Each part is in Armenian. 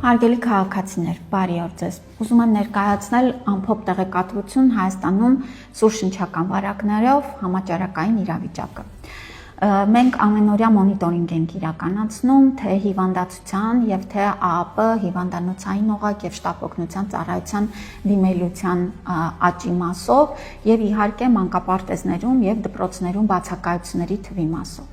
Հարգելի քաղաքացիներ, բարի օր ձեզ։ Ուզում եմ ներկայացնել ամփոփ տեղեկատվություն Հայաստանում սուրշնչական վարակներով համաճարակային իրավիճակը։ Մենք ամենօրյա մոնիտորինգ ենք իրականացնում թե հիվանդացության եւ թե ԱԱՊ հիվանդանոցային օղակ եւ շտապ օգնության ծառայության դիմելության աճի մասով եւ իհարկե մանկապարտեզներում եւ դպրոցներում բացակայությունների թվի մասով։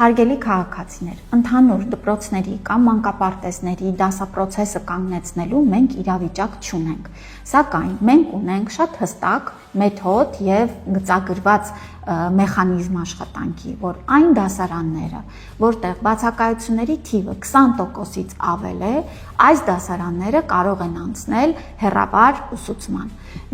Հարգելի քաղաքացիներ, ընդհանուր դպրոցների կամ մանկապարտեզների դասապրոցեսը կանգնեցնելու մենք իրավիճակ չունենք, սակայն մենք ունենք շատ հստակ մեթոդ եւ գծագրված մեխանիզմ աշխատանքի, որ այն դասարանները, որտեղ բացակայությունների թիվը 20%-ից ավել է, այս դասարանները կարող են անցնել հեռավար ուսուցման։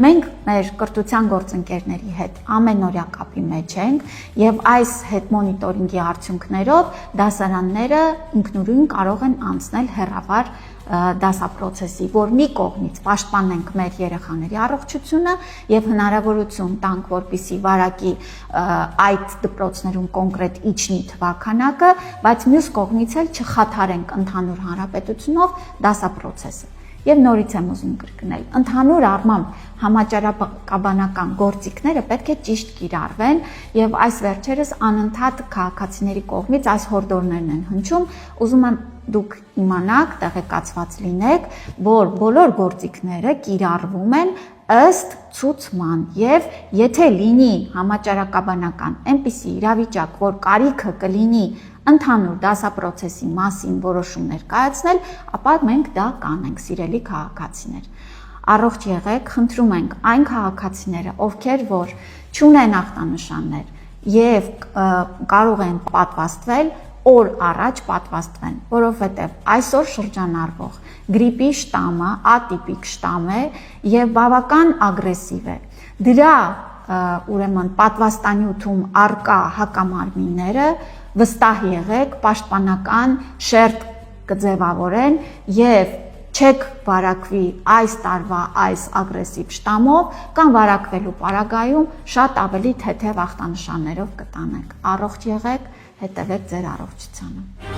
Մենք մեր կրթության գործընկերների հետ ամենօրյա կապի մեջ ենք եւ այս հետ մոնիտորինգի արդյունքներով դասարանները ինքնուրույն կարող են անցնել հեռավար դասապրոցեսի, որ մի կողմից պաշտպանենք մեր երեխաների առողջությունը եւ հնարավորություն տանք, որպիսի վարակի այդ դպրոցներում կոնկրետ իջնի թվաքանակը, բայց մյուս կողմից էլ չխաթարենք ընդհանուր հանրապետությունով դասապրոցեսը։ Եվ նորից եմ ուզում կրկնել, ընդհանուր առմամբ համաճարակաբանական գործիքները պետք է ճիշտ կիրառվեն եւ այս վերջերս անընդհատ քաղաքացիների կողմից այս հորդորներն են հնչում, ուզում եմ դուք իմանաք, տեղեկացված լինեք, որ բոլոր գործիքները կիրառվում են ըստ ցուցման եւ եթե լինի համաճարակաբանական այնպիսի իրավիճակ, որ կարիքը կլինի ընդհանուր դասապրոցեսի մասին որոշումներ կայացնել, ապա մենք դա կանենք, սիրելի քաղաքացիներ։ Առողջ եղեք, խնդրում ենք այն քաղաքացիները, ովքեր որ չունեն ախտանշաններ եւ կարող են պատվաստվել, օր առաջ պատվաստվեն, որովհետև այսօր շրջանառվող գրիպի շտամը ատիպիկ շտամ է եւ բավական ագրեսիվ է։ Դրա ուրեմն պատվաստանյութում արկա հակամարմինները վստահ եղեք, պաշտպանական շերտ կձևավորեն եւ չեք վարակվի այս տարվա այս ագրեսիվ շտամով կամ վարակվելու պարագայում շատ ավելի թեթև ախտանշաններով կտանեք։ Առողջ եղեք, հետևեք ձեր առողջությանը։